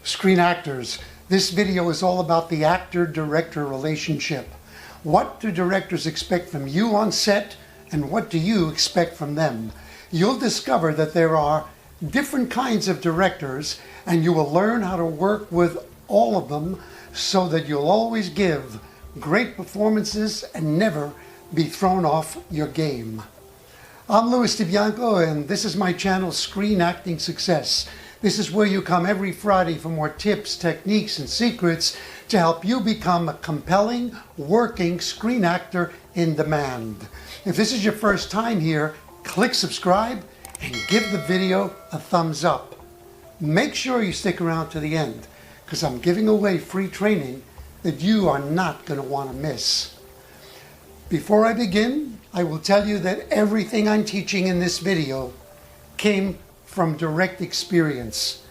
Screen actors, this video is all about the actor-director relationship. What do directors expect from you on set, and what do you expect from them? You'll discover that there are different kinds of directors, and you will learn how to work with all of them so that you'll always give great performances and never be thrown off your game. I'm Louis DiBianco, and this is my channel, Screen Acting Success. This is where you come every Friday for more tips, techniques, and secrets to help you become a compelling, working screen actor in demand. If this is your first time here, click subscribe and give the video a thumbs up. Make sure you stick around to the end, because I'm giving away free training that you are not going to want to miss. Before I begin, I will tell you that everything I'm teaching in this video came from direct experience.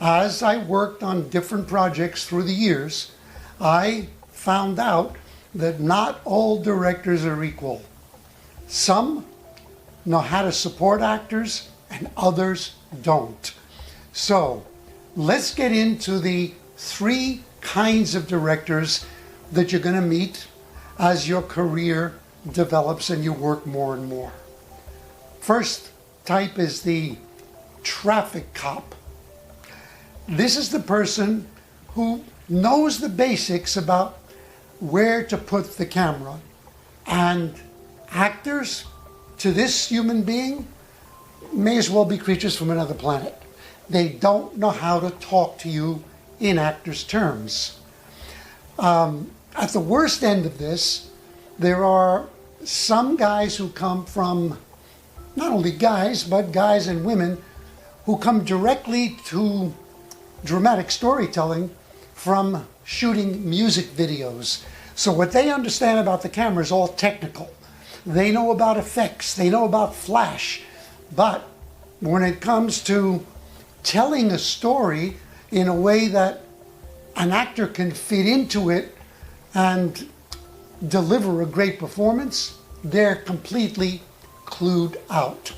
As I worked on different projects through the years, I found out that not all directors are equal. Some know how to support actors and others don't. So let's get into the three kinds of directors that you're going to meet as your career develops and you work more and more. First type is the traffic cop. This is the person who knows the basics about where to put the camera. And actors, to this human being, may as well be creatures from another planet. They don't know how to talk to you in actors' terms. At the worst end of this, there are some guys who come from, not only guys, but guys and women who come directly to dramatic storytelling from shooting music videos. So what they understand about the camera is all technical. They know about effects, they know about flash, but when it comes to telling a story in a way that an actor can fit into it and deliver a great performance, they're completely clued out.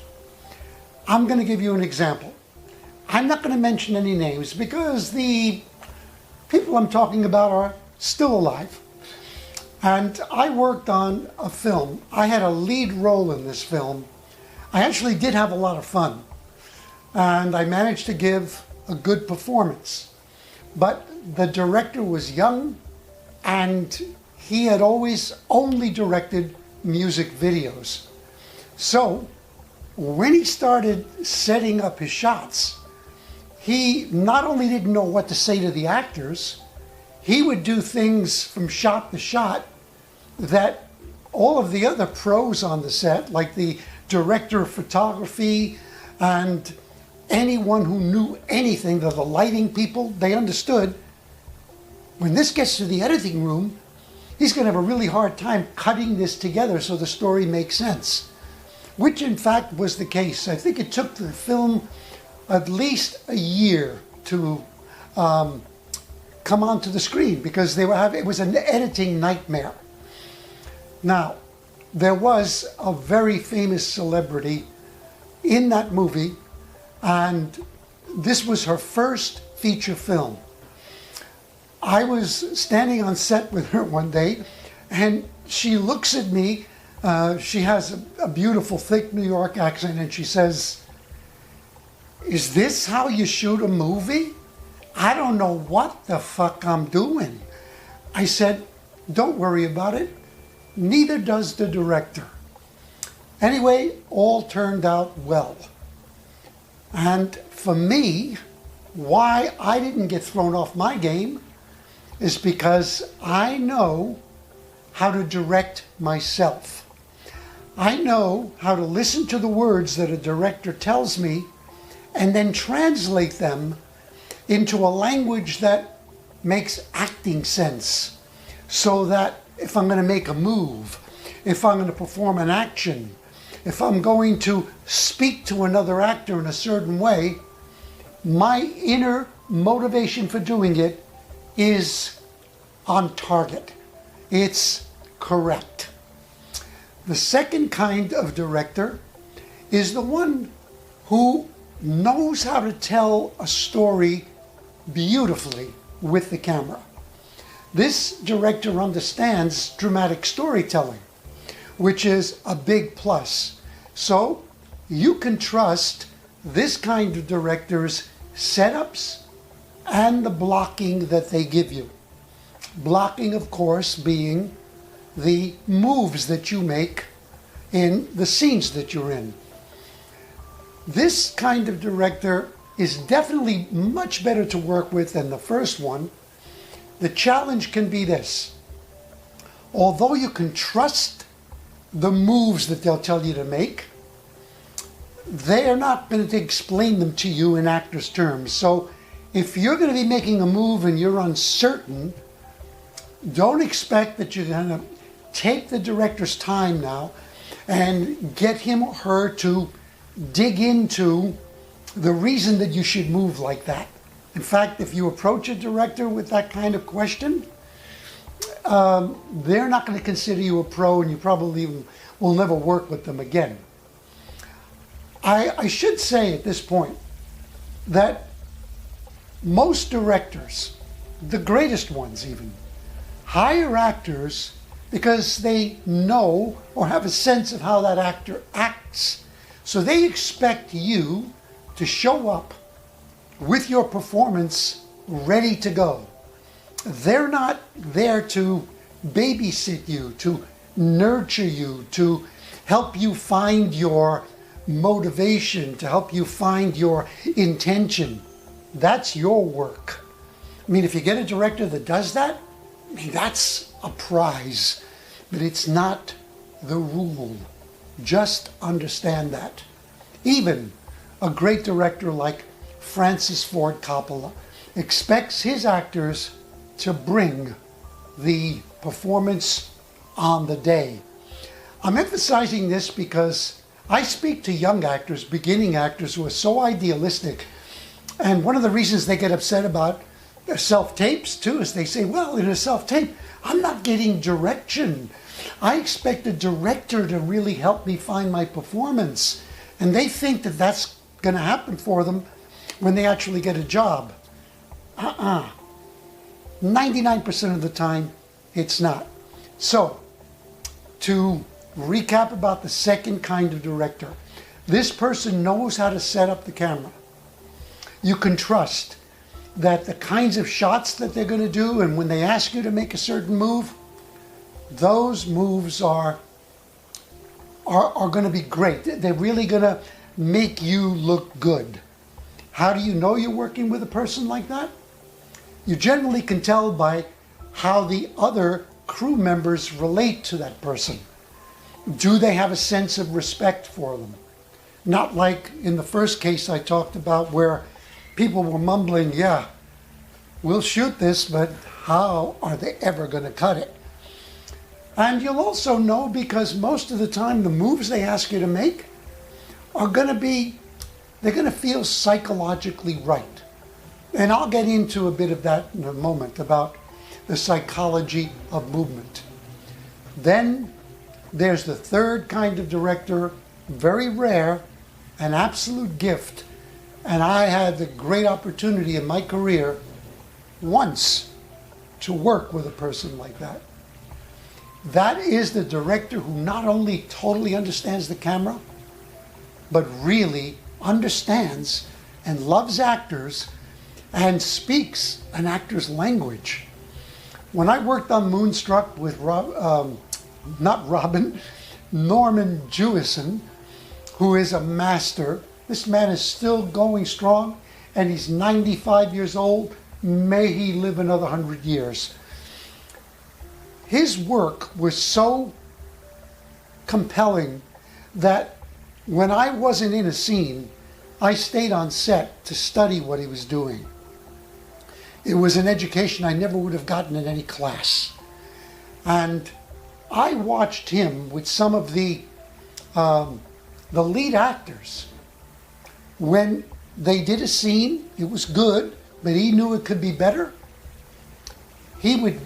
I'm going to give you an example. I'm not going to mention any names because the people I'm talking about are still alive. And I worked on a film. I had a lead role in this film. I actually did have a lot of fun. And I managed to give a good performance. But the director was young, and he had always only directed music videos. So when he started setting up his shots, he not only didn't know what to say to the actors, he would do things from shot to shot that all of the other pros on the set, like the director of photography and anyone who knew anything, the lighting people, they understood when this gets to the editing room, he's going to have a really hard time cutting this together so the story makes sense. Which in fact was the case. I think it took the film at least a year to come onto the screen because it was an editing nightmare. Now, there was a very famous celebrity in that movie, and this was her first feature film. I was standing on set with her one day, and she looks at me. She has a beautiful, thick New York accent, and she says, "Is this how you shoot a movie? I don't know what the fuck I'm doing." I said, "Don't worry about it. Neither does the director." Anyway, all turned out well. And for me, why I didn't get thrown off my game is because I know how to direct myself. I know how to listen to the words that a director tells me and then translate them into a language that makes acting sense. So that if I'm going to make a move, if I'm going to perform an action, if I'm going to speak to another actor in a certain way, my inner motivation for doing it is on target. It's correct. The second kind of director is the one who knows how to tell a story beautifully with the camera. This director understands dramatic storytelling, which is a big plus. So you can trust this kind of director's setups and the blocking that they give you. Blocking, of course, being the moves that you make in the scenes that you're in. This kind of director is definitely much better to work with than the first one. The challenge can be this. Although you can trust the moves that they'll tell you to make, they're not going to explain them to you in actor's terms. So if you're going to be making a move and you're uncertain, don't expect that you're going to take the director's time now and get him or her to dig into the reason that you should move like that. In fact, if you approach a director with that kind of question, they're not going to consider you a pro, and you probably will never work with them again. I should say at this point that most directors, the greatest ones even, hire actors because they know or have a sense of how that actor acts. So they expect you to show up with your performance ready to go. They're not there to babysit you, to nurture you, to help you find your motivation, to help you find your intention. That's your work. I mean, if you get a director that does that, I mean, that's a prize, but it's not the rule. Just understand that. Even a great director like Francis Ford Coppola expects his actors to bring the performance on the day. I'm emphasizing this because I speak to young actors, beginning actors who are so idealistic, and one of the reasons they get upset about their self-tapes too is they say, well, in a self-tape, I'm not getting direction. I expect a director to really help me find my performance. And they think that that's going to happen for them when they actually get a job. 99% of the time, it's not. So, to recap about the second kind of director, this person knows how to set up the camera. You can trust that the kinds of shots that they're going to do, and when they ask you to make a certain move, those moves are going to be great. They're really going to make you look good. How do you know you're working with a person like that? You generally can tell by how the other crew members relate to that person. Do they have a sense of respect for them? Not like in the first case I talked about where people were mumbling, yeah, we'll shoot this, but how are they ever going to cut it? And you'll also know because most of the time the moves they ask you to make are going to be, they're going to feel psychologically right. And I'll get into a bit of that in a moment about the psychology of movement. Then there's the third kind of director, very rare, an absolute gift. And I had the great opportunity in my career once to work with a person like that. That is the director who not only totally understands the camera, but really understands and loves actors and speaks an actor's language. When I worked on Moonstruck with Norman Jewison, who is a master. This man is still going strong, and he's 95 years old. May he live another 100 years. His work was so compelling that when I wasn't in a scene, I stayed on set to study what he was doing. It was an education I never would have gotten in any class. And I watched him with some of the lead actors. When they did a scene, it was good, but he knew it could be better. He would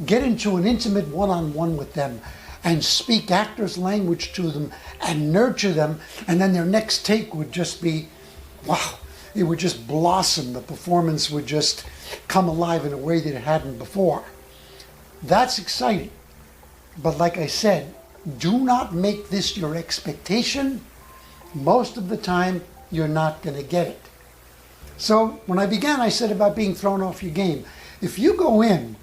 get into an intimate one-on-one with them and speak actors' language to them and nurture them, and then their next take would just be, wow, it would just blossom. The performance would just come alive in a way that it hadn't before. That's exciting. But like I said, do not make this your expectation. Most of the time, you're not going to get it. So when I began, I said about being thrown off your game. If you go in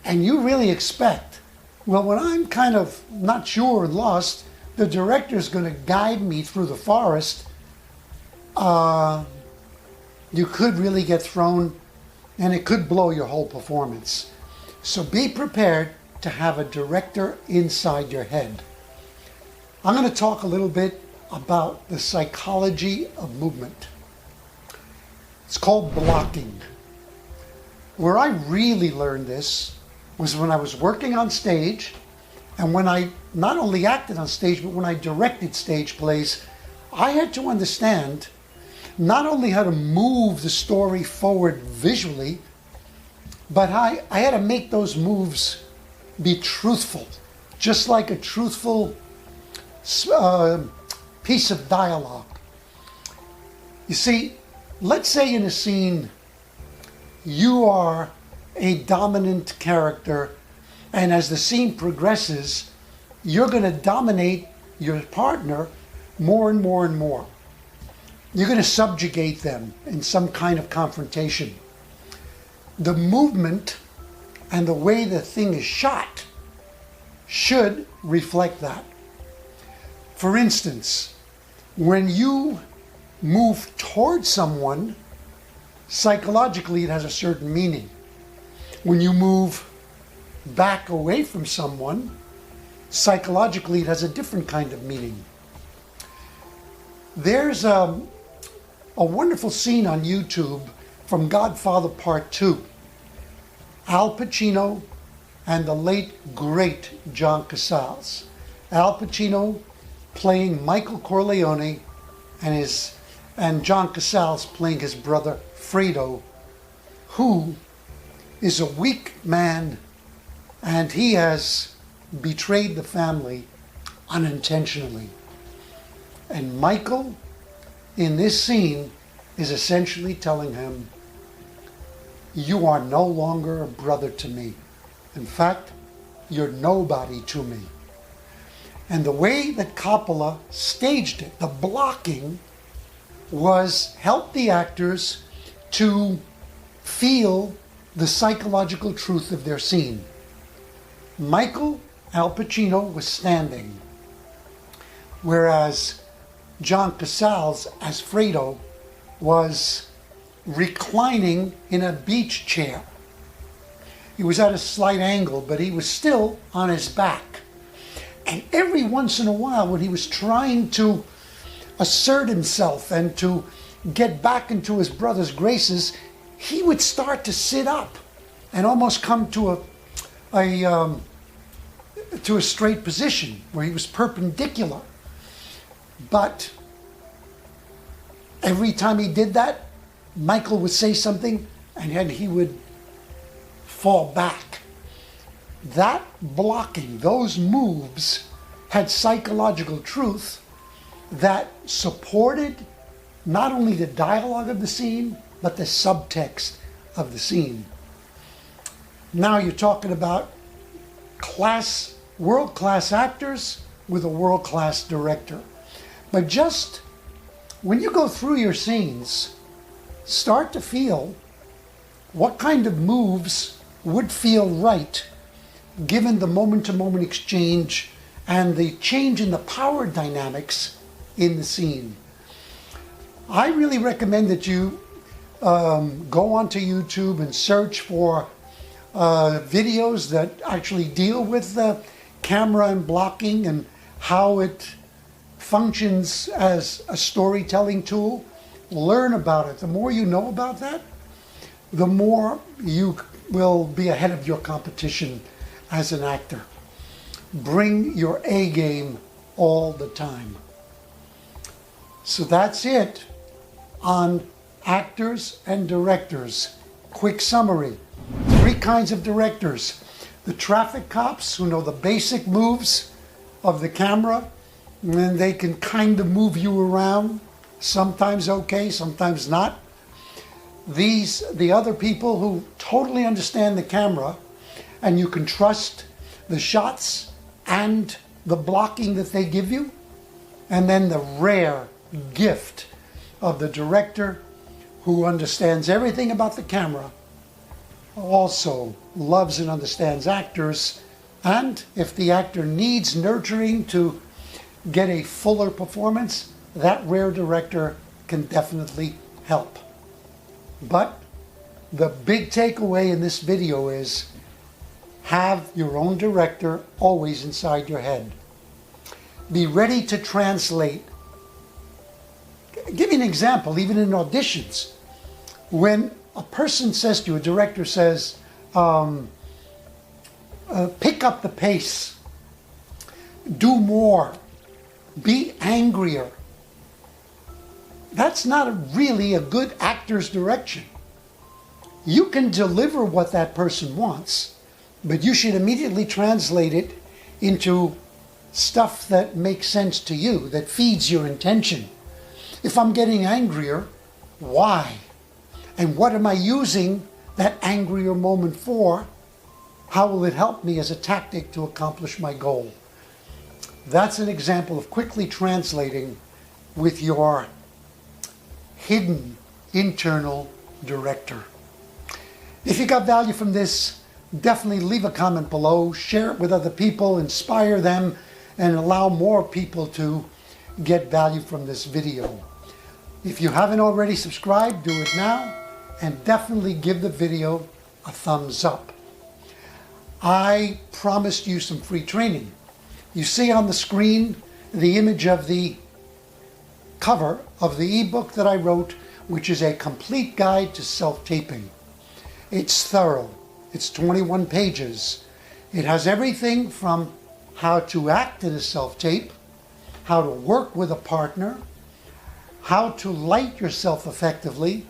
and you really expect, well, when I'm kind of not sure and lost, the director's going to guide me through the forest, you could really get thrown, and it could blow your whole performance. So be prepared to have a director inside your head. I'm going to talk a little bit about the psychology of movement. It's called blocking. Where I really learned this was when I was working on stage, and when I not only acted on stage, but when I directed stage plays, I had to understand not only how to move the story forward visually, but I had to make those moves be truthful, just like a truthful piece of dialogue. You see, let's say in a scene you are a dominant character, and as the scene progresses, you're going to dominate your partner more and more and more. You're going to subjugate them in some kind of confrontation. The movement and the way the thing is shot should reflect that. For instance, when you move towards someone, psychologically it has a certain meaning. When you move back away from someone, psychologically it has a different kind of meaning. There's a wonderful scene on YouTube from Godfather Part 2. Al Pacino and the late, great John Casals. Al Pacino playing Michael Corleone and John Casals playing his brother Fredo, who is a weak man, and he has betrayed the family unintentionally. And Michael, in this scene, is essentially telling him, you are no longer a brother to me. In fact, you're nobody to me. And the way that Coppola staged it, the blocking, was help the actors to feel the psychological truth of their scene. Michael Al Pacino was standing, whereas John Casals, as Fredo, was reclining in a beach chair. He was at a slight angle, but he was still on his back. And every once in a while, when he was trying to assert himself and to get back into his brother's graces, he would start to sit up and almost come to a straight position where he was perpendicular. But every time he did that, Michael would say something and then he would fall back. That blocking, those moves, had psychological truth that supported not only the dialogue of the scene, but the subtext of the scene. Now you're talking about world-class actors with a world-class director. But just when you go through your scenes, start to feel what kind of moves would feel right given the moment-to-moment exchange and the change in the power dynamics in the scene. I really recommend that you go onto YouTube and search for videos that actually deal with the camera and blocking and how it functions as a storytelling tool. Learn about it. The more you know about that, the more you will be ahead of your competition as an actor. Bring your A game all the time. So that's it on actors and directors. Quick summary. 3 kinds of directors. The traffic cops who know the basic moves of the camera, and then they can kind of move you around. Sometimes okay, sometimes not. the other people who totally understand the camera, and you can trust the shots and the blocking that they give you. And then the rare gift of the director who understands everything about the camera, also loves and understands actors, and if the actor needs nurturing to get a fuller performance, that rare director can definitely help. But the big takeaway in this video is have your own director always inside your head. Be ready to translate. Give you an example, even in auditions. When a person says to you, a director says, pick up the pace, do more, be angrier. That's not really a good actor's direction. You can deliver what that person wants, but you should immediately translate it into stuff that makes sense to you, that feeds your intention. If I'm getting angrier, why? And what am I using that angrier moment for? How will it help me as a tactic to accomplish my goal? That's an example of quickly translating with your hidden internal director. If you got value from this, definitely leave a comment below, share it with other people, inspire them, and allow more people to get value from this video. If you haven't already subscribed, do it now, and definitely give the video a thumbs up. I promised you some free training. You see on the screen the image of the cover of the ebook that I wrote, which is a complete guide to self-taping. It's thorough. It's 21 pages. It has everything from how to act in a self-tape, how to work with a partner, how to light yourself effectively,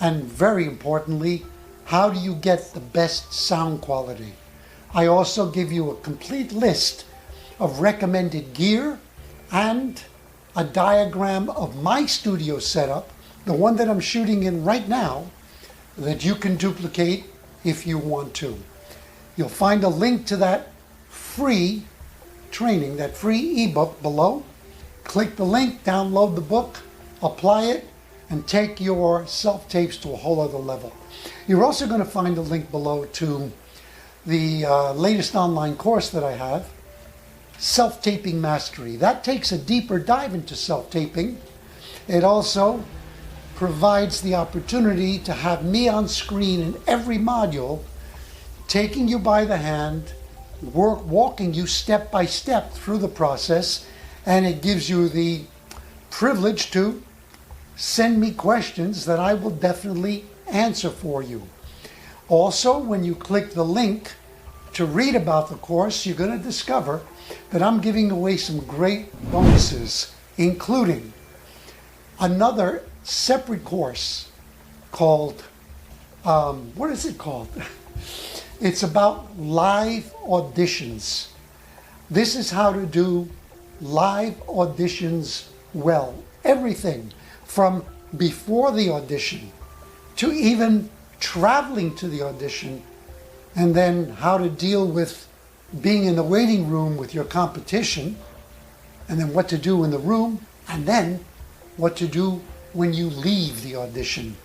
and very importantly, how do you get the best sound quality. I also give you a complete list of recommended gear and a diagram of my studio setup, the one that I'm shooting in right now, that you can duplicate if you want to. You'll find a link to that free training, that free ebook below. Click the link, download the book, apply it, and take your self-tapes to a whole other level. You're also going to find a link below to the latest online course that I have, Self-Taping Mastery. That takes a deeper dive into self-taping. It also provides the opportunity to have me on screen in every module, taking you by the hand, walking you step by step through the process, and it gives you the privilege to send me questions that I will definitely answer for you. Also, when you click the link to read about the course, you're going to discover that I'm giving away some great bonuses, including another separate course called, what is it called? It's about live auditions. This is how to do live auditions well. Everything from before the audition to even traveling to the audition, and then how to deal with being in the waiting room with your competition, and then what to do in the room, and then what to do when you leave the audition.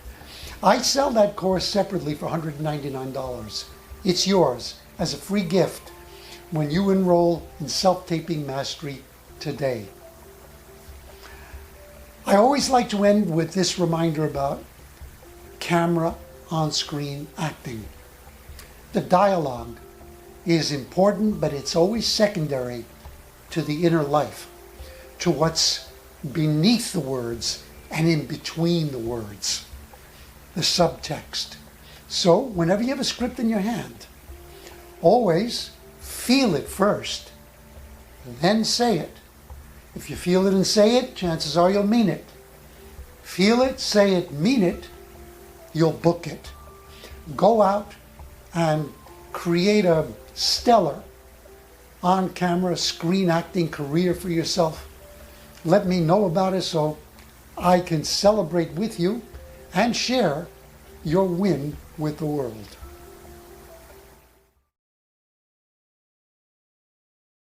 I sell that course separately for $199. It's yours as a free gift when you enroll in Self-Taping Mastery today. I always like to end with this reminder about camera on-screen acting. The dialogue is important, but it's always secondary to the inner life, to what's beneath the words and in between the words, the subtext. So whenever you have a script in your hand, always feel it first, then say it. If you feel it and say it, chances are you'll mean it. Feel it, say it, mean it, you'll book it. Go out and create a stellar on-camera screen acting career for yourself. Let me know about it so I can celebrate with you and share you'll win with the world.